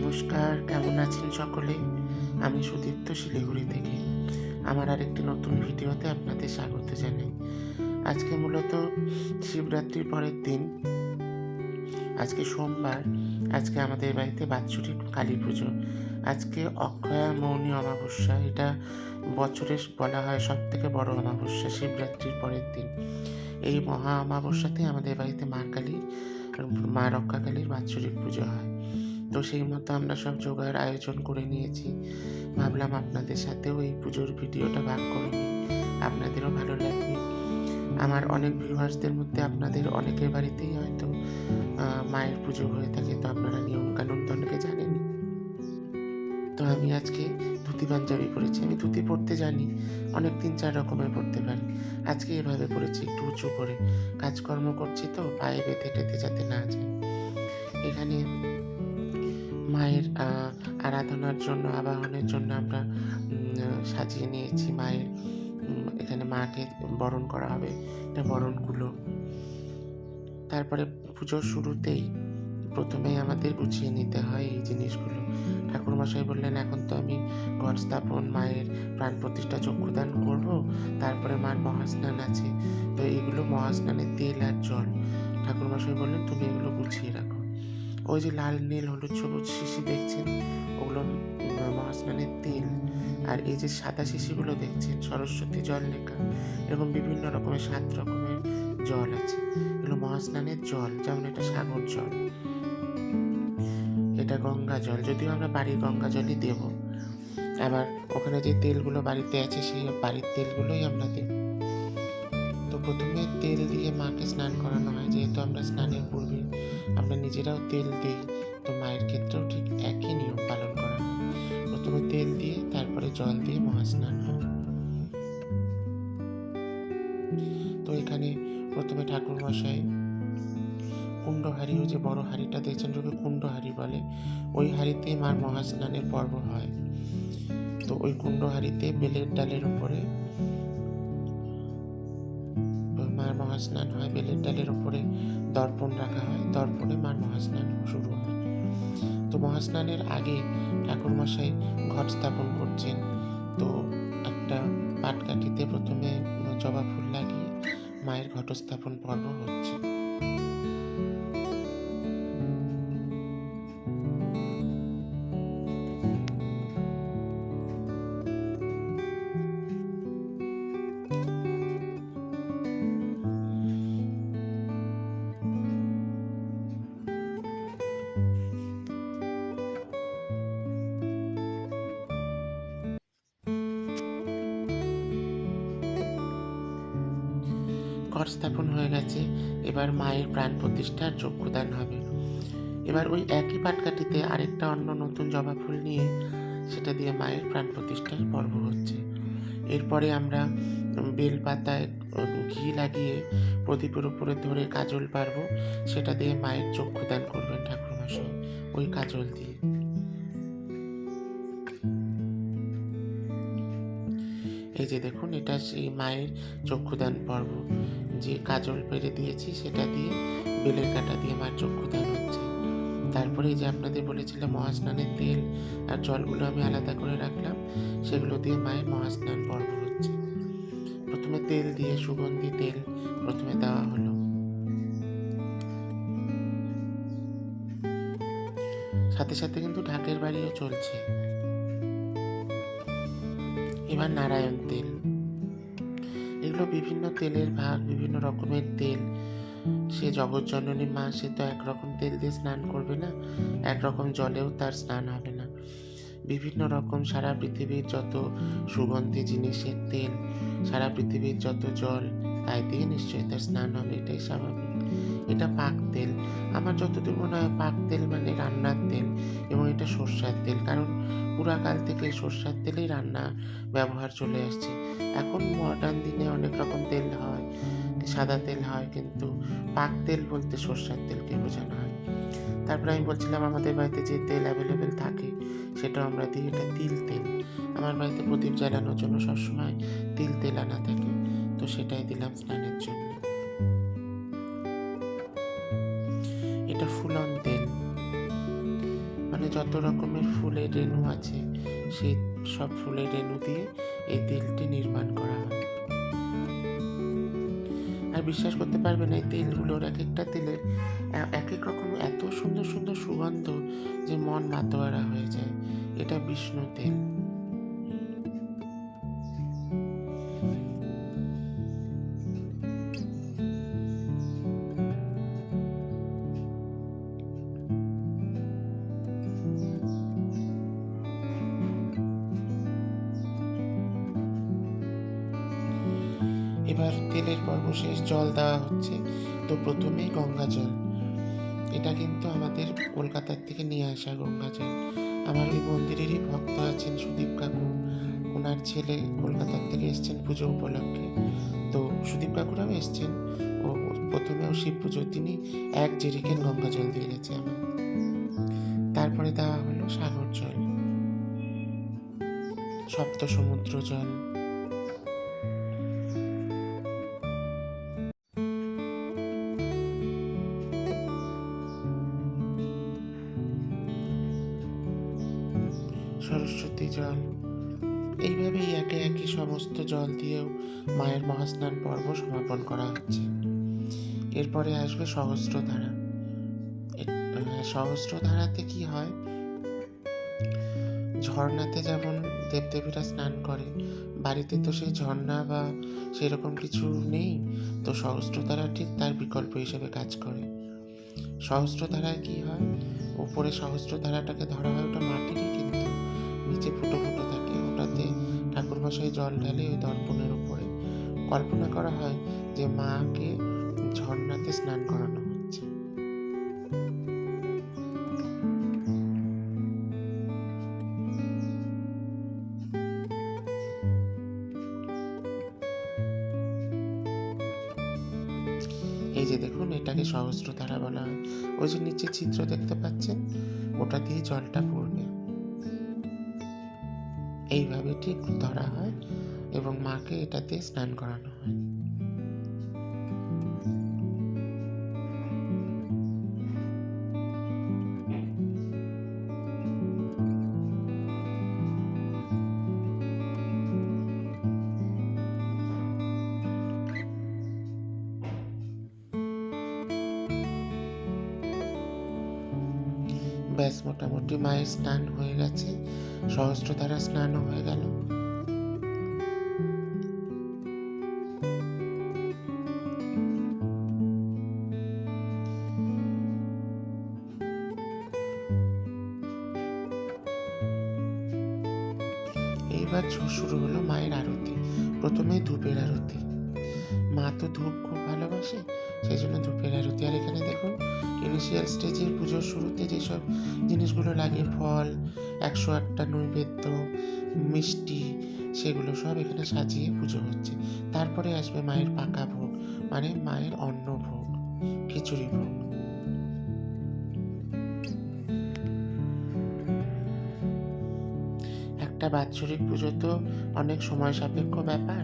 নমস্কার, কেমন আছেন সকলে? আমি সুদীপ্ত, শিলিগুড়ি থেকে আমার আরেকটি নতুন ভিডিওতে আপনাদের স্বাগত জানাই। আজকে মূলত শিবরাত্রির পরের দিন, আজকে সোমবার। আজকে আমাদের বাড়িতে বাৎসরিক কালী পুজো। আজকে অক্ষয়া মৌনী অমাবস্যা। এটা বছরের বলা হয় সব থেকে বড় অমাবস্যা, শিবরাত্রির পরের দিন। এই মহা অমাবস্যাতে আমাদের বাড়িতে মা কালীর, মা রক্ষাকালীর বাৎসরিক পুজো হয়। তো সেই মতো আমরা সব জোগাড় আয়োজন করে নিয়েছি। ভাবলাম আপনাদের সাথেও এই পুজোর ভিডিওটা ভাগ করে নিই, আপনাদেরও ভালো লাগবে। আমার অনেক ভিউয়ার্সদের মধ্যে আপনাদের অনেকের বাড়িতেই হয়তো মায়ের পুজো হয়ে থাকে, তো আপনারা নিয়মকানুন তো অনেকে জানেনই। তো আমি আজকে ধুতি পাঞ্জাবি পরেছি। আমি ধুতি পরতে জানি, অনেক 3-4 রকমের পরতে পারি। আজকে এভাবে পরেছি, একটু উঁচু করে। কাজকর্ম করছি তো পায়ে বেঁধে টেতে যাতে না যায়। এখানে মায়ের আরাধনার জন্য, আবাহনের জন্য আমরা সাজিয়ে নিয়েছি মায়ের। এখানে মাকে বরণ করা হবে, এটা বরণগুলো। তারপরে পুজোর শুরুতেই প্রথমেই আমাদের গুছিয়ে নিতে হয় এই জিনিসগুলো। ঠাকুরমশাই বললেন, এখন তো আমি ঘট স্থাপন, মায়ের প্রাণ প্রতিষ্ঠা, চক্ষুদান করব, তারপরে মার মহাস্নান আছে। তো এইগুলো মহাস্নানের তেল আর জল, ঠাকুরমশাই বললেন তুমি এগুলো গুছিয়ে রাখো। ওই যে লাল, নীল, হলুদ, সবুজ শিশি দেখছেন, ওগুলো মহাস্নানের তেল। আর এই যে সাদা শিশিগুলো দেখছেন, সরস্বতী জল লেখা, এরকম বিভিন্ন রকমের 7 রকমের জল আছে। এগুলো মহাস্নানের জল। যেমন এটা সাগর জল, এটা গঙ্গা জল, যদিও আমরা বাড়ির গঙ্গা জলই দেব। আবার ওখানে যে তেলগুলো বাড়িতে আছে, সেই বাড়ির তেলগুলোই আমরা দেব। তো প্রথমে তেল দিয়ে মাকে স্নান করানো হয়। যেহেতু আমরা স্নানের পূর্বে আমরা নিজেরাও তেল দিই, তো মায়ের ক্ষেত্রেও ঠিক একই নিয়ম পালন করা হয়। প্রথমে তেল দিয়ে, তারপরে জল দিয়ে মহাস্নান হয়। তো এখানে প্রথমে ঠাকুরমশাই কুণ্ডহারি, ওই যে বড় হাঁড়িটা দেখছেন, ওকে কুণ্ডহারি বলে, ওই হাঁড়িতে মার মহাস্নানের পর্ব হয়। তো ওই কুণ্ডহারিতে বেলের ডালের উপরে মার মহাস্নান হয়। বেলের ডালের উপরে দর্পণ রাখা হয়, দর্পণে মার মহাস্নান শুরু হয়। তো মহাস্নানের আগে ঠাকুরমশাই ঘট স্থাপন করছেন। তো একটা পাটকাঠিতে প্রথমে জবা ফুল লাগিয়ে মায়ের ঘটস্থাপন পর্ব হচ্ছে। ঘট স্থাপন হয়ে গেছে, এবার মায়ের প্রাণ প্রতিষ্ঠার চক্ষুদান হবে। এবার ওই একই পাটকাঠিতে আরেকটা অন্য নতুন জবা ফুল নিয়ে সেটা দিয়ে মায়ের প্রাণ প্রতিষ্ঠার পর্ব হচ্ছে। এরপরে আমরা বেল পাতায় ঘি লাগিয়ে প্রদীপের উপরে ধরে কাজল পারব, সেটা দিয়ে মায়ের চক্ষুদান করবেন ঠাকুরমশাই, ওই কাজল দিয়ে। এই যে দেখুন, এটা সেই মায়ের চক্ষুদান পর্ব। যে কাজল পেরে দিয়েছি সেটা দিয়ে, বেলের কাঁটা দিয়ে মায়ের চক্ষুদান হচ্ছে। তারপরে এই যে আপনাদের বলেছিলাম মহাস্নানের তেল আর জলগুলো আমি আলাদা করে রাখলাম, সেগুলো দিয়ে মায়ের মহাস্নান পর্ব হচ্ছে। প্রথমে তেল দিয়ে, সুগন্ধি তেল প্রথমে দেওয়া হলো। সাথে সাথে কিন্তু ঢাকের বাড়িও চলছে। এবার নারায়ণ তেল। এগুলো বিভিন্ন তেলের ভাগ, বিভিন্ন রকমের তেল। সে জগৎজননী মা, সে তো একরকম তেল দিয়ে স্নান করবে না, একরকম জলেও তার স্নান হবে না। বিভিন্ন রকম সারা পৃথিবীর যত সুগন্ধি জিনিসের তেল, সারা পৃথিবীর যত জল, তাই দিয়ে নিশ্চয়ই তার স্নান হবে, এটাই স্বাভাবিক। এটা পাক তেল। আমার যতদূর মনে হয় পাক তেল মানে রান্নার তেল, এবং এটা সর্ষার তেল, কারণ পুরাকাল থেকে সর্ষার তেলেই রান্না ব্যবহার চলে আসছে। এখন মডার্ন দিনে অনেক রকম তেল হয়, সাদা তেল হয়, কিন্তু পাক তেল বলতে সর্ষার তেলকে বোঝানো হয়। তারপরে আমি বলছিলাম আমাদের বাড়িতে যে তেল অ্যাভেলেবেল থাকে সেটাও আমরা দিই, এটা তিল তেল। আমার বাড়িতে প্রদীপ জ্বালানোর জন্য সবসময় তিল তেল আনা থাকে, তো সেটাই দিলাম স্নানের জন্য। এটা ফুলন তেল, মানে যত রকমের ফুলের রেণু আছে সেই সব ফুলের রেণু দিয়ে এই তেলটি নির্মাণ করা হয়। আর বিশ্বাস করতে পারবে না, এই তেলগুলোর এক একটা তেলের এক এক রকম এত সুন্দর সুন্দর সুগন্ধ যে মন মাতোয়ারা হয়ে যায়। এটা বিষ্ণু তেল। এবার তেলের পর্ব শেষ, জল দেওয়া হচ্ছে। তো প্রথমেই গঙ্গা জল, এটা কিন্তু আমাদের কলকাতার থেকে নিয়ে আসা গঙ্গা জল। আমার ওই মন্দিরেরই ভক্ত আছেন সুদীপ কাকু, ওনার ছেলে কলকাতার থেকে এসছেন পুজো উপলক্ষে। তো সুদীপ কাকুরাও এসছেন, ও প্রথমেও শিব পুজো তিনি 1 জেরিকেন গঙ্গা জল দিয়ে গেছে আমার। তারপরে দেওয়া হলো সাগর জল, সপ্ত সমুদ্র জল, সরস্বতী জল। এইভাবেই একে একে সমস্ত জল দিয়েও মায়ের মহাস্নান পর্ব সমাপন করা হচ্ছে। এরপরে আসবে সহস্রধারা। সহস্রধারাতে কি হয়, ঝর্ণাতে যেমন দেবদেবীরা স্নান করে, বাড়িতে তো সেই ঝর্ণা বা সেরকম কিছু নেই, তো সহস্রধারা ঠিক তার বিকল্প হিসেবে কাজ করে। সহস্রধারায় কি হয়, উপরে সহস্রধারাটাকে ধরা হয়, ওটা মাটিরই কিন্তু নিচে ফুটো ফুটো থাকে, ওটাতে ঠাকুরমশাই জল ঢালে ওই দর্পণের উপরে। কল্পনা করা হয় যে মাকে ঝর্ণাতে স্নান করানো হচ্ছে। এই যে দেখুন, এটাকে সহস্রধারা বলা হয়। ওই যে নিচে চিত্র দেখতে পাচ্ছেন, ওটা দিয়ে জলটা পড়বে। এইভাবে ঠিক ধরা হয় এবং মাকে এটাতে স্নান করানো হয়। ব্যাস, মোটামুটি মায়ের স্নান হয়ে গেছে, সহস্রধারা স্নানও হয়ে গেল। এইবার শুরু হলো মায়ের আরতি। প্রথমে ধূপের আরতি। মা তো ধূপ খুব ভালোবাসে, সেই জন্য ধূপের আরতি। আর এখানে দেখুন, ইনিশিয়াল স্টেজের পুজোর শুরুতে যেসব জিনিসগুলো লাগে, ফল, 108টা নৈবেদ্য, মিষ্টি, সেগুলো সব এখানে সাজিয়ে পুজো হচ্ছে। তারপরে আসবে মায়ের পাকা ভোগ, মানে মায়ের অন্ন ভোগ, খিচুড়ি ভোগ। একটা বাৎসরিক পুজো তো অনেক সময় সাপেক্ষ ব্যাপার,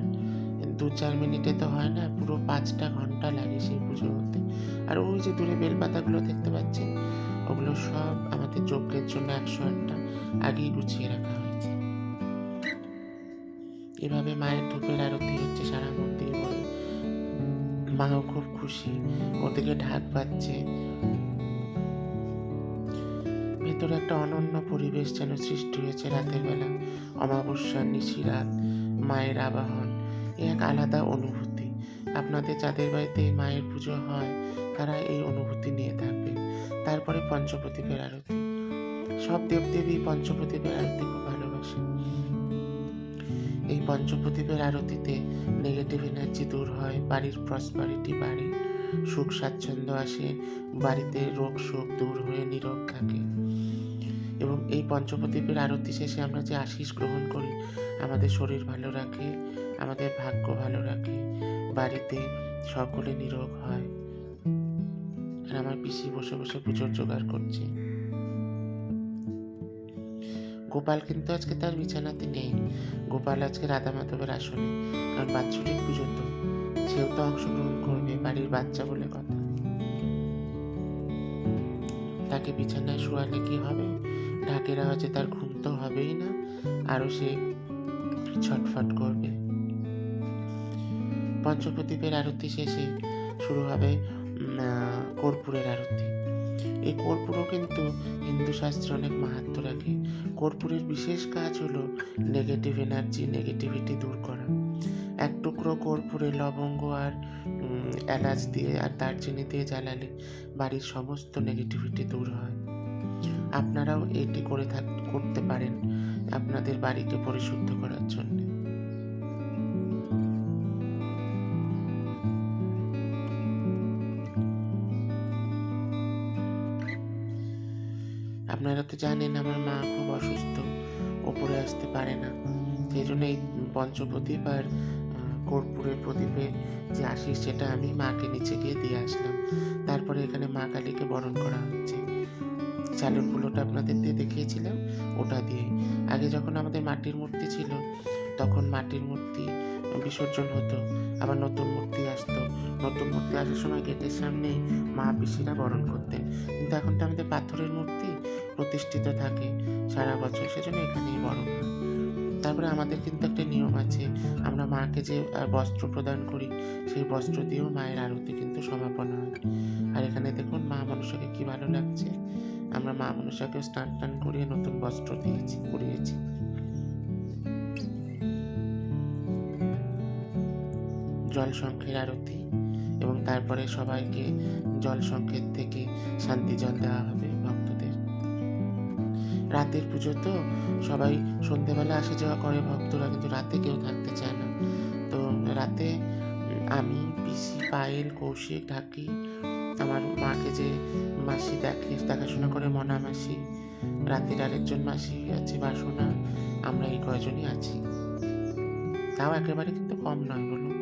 2-4 মিনিটে তো হয় না, পুরো 5টা ঘন্টা লাগে সেই পুজো হতে। আর ওই যে দূরে বেলপাতাগুলো দেখতে পাচ্ছেন, ওগুলো সব আমাদের যজ্ঞের জন্য 108টা আগেই গুছিয়ে রাখা হয়েছে। এভাবে মায়ের ধূপের আরতি হচ্ছে সারা মন্দির ভরে। মাও খুব খুশি, ওদিকে ঢাক বাজছে। ভেতরে একটা অনন্য পরিবেশ যেন সৃষ্টি হয়েছে রাতের বেলা, অমাবস্যার নিশিরাত, মায়ের আবাহন, এক আলাদা অনুভূতি। আপনাদের যাদের বাড়িতে এই মায়ের পুজো হয় তারা এই অনুভূতি নিয়ে থাকবেন। তারপরে পঞ্চপ্রদীপের আরতি। সব দেবদেবী পঞ্চপ্রদীপের আরতি খুব ভালোবাসেন। এই পঞ্চপ্রদীপের আরতিতে নেগেটিভ এনার্জি দূর হয়, বাড়ির প্রসপারিটি বাড়ে, সুখ স্বাচ্ছন্দ্য আসে, বাড়িতে রোগ শোক দূর হয়ে নীরব থাকে। এবং এই পঞ্চপ্রদীপের আরতি শেষে আমরা যে আশীষ গ্রহণ করি, আমাদের শরীর ভালো রাখে, আমাদের ভাগ্য ভালো রাখে, বাড়িতে সকলে নিরোগ হয়। আর আমার পিসি বসে বসে পুজোর জোগাড় করছে। গোপাল কিন্তু আজকে তার বিছানাতে নেই, গোপাল আজকে রাধা মাধবের আসনে, কারণ বাৎসরিক পুজো তো, সেও তো অংশগ্রহণ করবে, বাড়ির বাচ্চা বলে কথা। তাকে বিছানায় শোয়ালে কি হবে? ঢাকের আওয়াজে তার ঘুম তো হবেই না, আরও সে ছটফট করবে। পঞ্চপ্রদীপের আরতি শেষে শুরু হবে কর্পূরের আরতি। এই কর্পূরও কিন্তু হিন্দু শাস্ত্রে অনেক মাহাত্ম্য রাখে। কর্পূরের বিশেষ কাজ হলো নেগেটিভ এনার্জি, নেগেটিভিটি দূর করা। এক টুকরো কর্পূরে লবঙ্গ আর এলাচ দিয়ে আর দারচিনি দিয়ে জ্বালালে বাড়ির সমস্ত নেগেটিভিটি দূর হয়। আপনারাও এটি করতে পারেন আপনাদের বাড়িকে পরিশুদ্ধ করার জন্য। আপনারা তো জানেন আমার মা খুব অসুস্থ, ওপরে আসতে পারে না, সেই জন্য এই পঞ্চপ্রদীপ আর কর্পূরের প্রদীপের যে আশীষ সেটা আমি মাকে নিচে গিয়ে দিয়ে আসলাম। তারপরে এখানে মা কালীকে বরণ করা হচ্ছে। চালের কুলোটা আপনাদের দিয়ে দেখিয়েছিলাম, ওটা দিয়ে। আগে যখন আমাদের মাটির মূর্তি ছিল তখন মাটির মূর্তি বিসর্জন হতো, আবার নতুন মূর্তি আসতো। নতুন মূর্তি আসার সময় গেটের সামনে মা পিসিরা বরণ করতেন, কিন্তু এখন তো আমাদের পাথরের মূর্তি প্রতিষ্ঠিত থাকে সারা বছর, সেজন্য এখানেই বরণ হয়। তারপরে আমাদের কিন্তু একটা নিয়ম আছে, আমরা মাকে যে বস্ত্র প্রদান করি সেই বস্ত্র দিয়েও মায়ের আরতি কিন্তু সমাপন হয়। আর এখানে দেখুন মা মনসাকে কি ভালো লাগছে, আমরা মা মনসাকেও স্নান টান করিয়ে নতুন বস্ত্র করিয়েছি। জল শঙ্খের আরতি এবং তারপরে সবাইকে জল শঙ্খের থেকে শান্তি জল দেওয়া হবে ভক্তদের। রাতের পুজো তো সবাই সন্ধেবেলা আসা যাওয়া করে ভক্তরা, কিন্তু রাতে কেউ থাকতে চায় না। তো রাতে আমি, পিসি, পায়েল, কৌশিক, ঢাকি, আমার মাকে যে মাসি দেখাশোনা করে মনা মাসি, রাতের আরেকজন মাসি আছে বাসনা, আমরা এই কয়জনই আছি। তাও একেবারে কিন্তু কম নয় বলুন।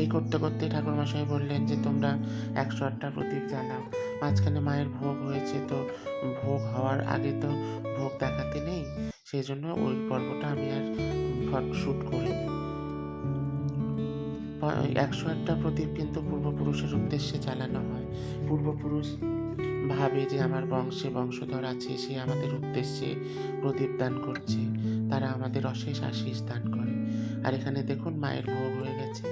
এই করতে করতে ঠাকুরমশাই বললেন যে তোমরা 108টা প্রদীপ জ্বালাও। মাঝখানে মায়ের ভোগ হয়েছে, তো ভোগ হওয়ার আগে তো ভোগ দেখাতে নেই, সেই জন্য ওই পর্বটা আমি আর শ্যুট করিনি। 108টা প্রদীপ কিন্তু পূর্বপুরুষের উদ্দেশ্যে জ্বালানো হয়। পূর্বপুরুষ ভাবে যে আমার বংশে বংশধর আছে, সে আমাদের উদ্দেশ্যে প্রদীপ দান করছে, তারা আমাদের অশেষ আশীষ দান করে। আর এখানে দেখুন মায়ের ভোগ হয়ে গেছে,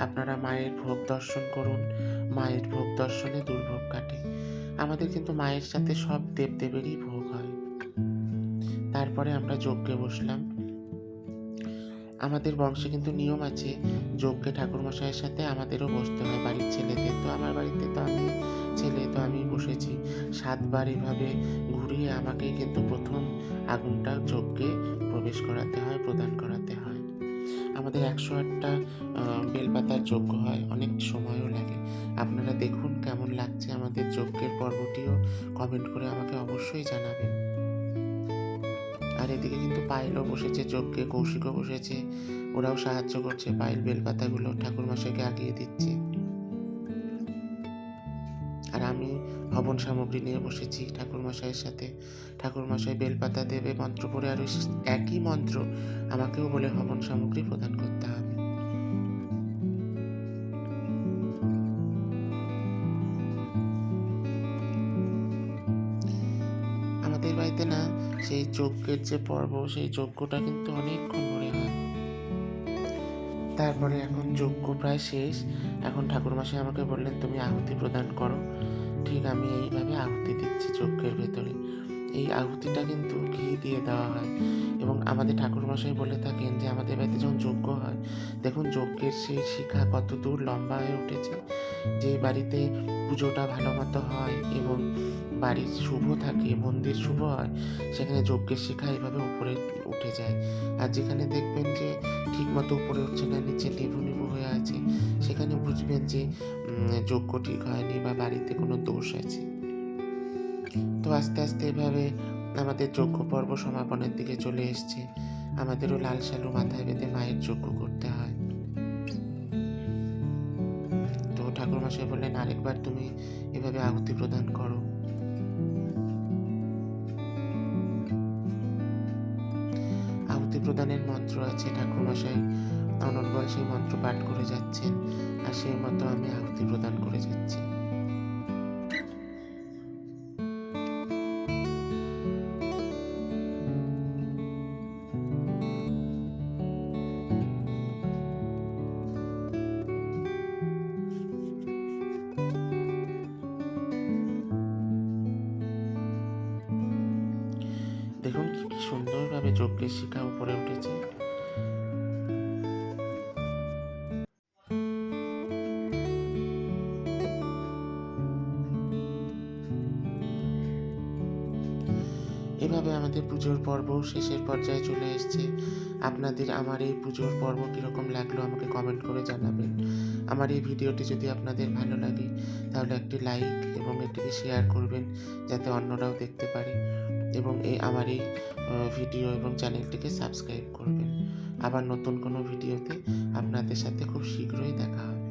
আপনারা মায়ের ভোগ দর্শন করুন। মায়ের ভোগ দর্শনে দুর্ভোগ কাটে। আমাদের কিন্তু মায়ের সাথে সব দেবদেবেরই ভোগ হয়। তারপরে আমরা যজ্ঞে বসলাম। আমাদের বংশে কিন্তু নিয়ম আছে, যজ্ঞে ঠাকুরমশাইয়ের সাথে আমাদেরও বসতে হয়, বাড়ির ছেলেদের। তো আমার বাড়িতে তো আমি ছেলে, তো আমি বসেছি। 7 বার এভাবে ঘুরিয়ে আমাকেই কিন্তু প্রথম আগুনটা যজ্ঞে প্রবেশ করাতে হয়, প্রদান করাতে হয়। আমাদের 108টা বেলপাতার যজ্ঞ হয়, অনেক সময়ও লাগে। আপনারা দেখুন কেমন লাগছে আমাদের যজ্ঞের পর্বটিও কমেন্ট করে আমাকে অবশ্যই জানাবেন। আর এদিকে কিন্তু পায়েলও বসেছে যজ্ঞে, কৌশিকও বসেছে, ওরাও সাহায্য করছে। পায়েল বেলপাতাগুলো ঠাকুরমশাইকে আগিয়ে দিচ্ছে, আর আমি হবন সামগ্রী নিয়ে বসেছি ঠাকুরমশাইয়ের সাথে। ঠাকুরমশাই বেলপাতা দেবে মন্ত্র পড়ে, আর একই মন্ত্র আমাকেও বলে হবন সামগ্রী প্রদান করতে হবে। আমাদের বাড়িতে না সেই যজ্ঞের যে পর্ব, সেই যজ্ঞটা কিন্তু অনেকক্ষণ ধরে হয়। তারপরে এখন যজ্ঞ প্রায় শেষ। এখন ঠাকুরমশাই আমাকে বললেন তুমি আহুতি প্রদান করো। ঠিক আমি এইভাবে আহুতি দিচ্ছি যজ্ঞের ভেতরে। এই আহুতিটা কিন্তু ঘি দিয়ে দেওয়া হয়, এবং আমাদের ঠাকুরমশাই বলে থাকেন যে আমাদের বাড়িতে যখন যজ্ঞ হয়, দেখুন যজ্ঞের সেই শিখা কত দূর লম্বা হয়ে উঠেছে। যে বাড়িতে পুজোটা ভালো মতো হয় এবং বাড়ির শুভ থাকে, মন্দির শুভ হয়, সেখানে যজ্ঞের শিখা এইভাবে উপরে উঠে যায়। আর যেখানে দেখবেন যে ঠিক মতো উপরে উঠছে না, নিচে নিভু নিভু হয়ে আছে, সেখানে বুঝবেন যে যজ্ঞ ঠিক হয়নি বা বাড়িতে কোনো দোষ আছে। তো আস্তে আস্তে এভাবে আমাদের যজ্ঞ পর্ব সমাপনের দিকে চলে এসছে। আমাদেরও লাল শালু মাথায় বেঁধে মায়ের যজ্ঞ করতে হয়। তো ঠাকুরমশাই বললেন আরেকবার তুমি এভাবে আহুতি প্রদান করো। আহুতি প্রদানের মন্ত্র আছে, ঠাকুরমশাই অনর্গল সেই মন্ত্র পাঠ করে যাচ্ছেন, আর সেই মতো আমি আহুতি প্রদান করে যাচ্ছি। সুন্দরভাবে যজ্ঞের শিখা উপরে উঠেছে। এভাবে আমাদের পুজোর পর্ব শেষের পর্যায়ে চলে এসেছে। আপনাদের আমার এই পুজোর পর্ব কীরকম লাগলো আমাকে কমেন্ট করে জানাবেন। আমার এই ভিডিওটি যদি আপনাদের ভালো লাগে তাহলে একটি লাইক এবং এটিকে শেয়ার করবেন যাতে অন্যরাও দেখতে পারে, এবং আমার এই ভিডিও এবং চ্যানেলটিকে সাবস্ক্রাইব করবেন। আবার নতুন কোনো ভিডিওতে আপনাদের সাথে খুব শীঘ্রই দেখা হবে।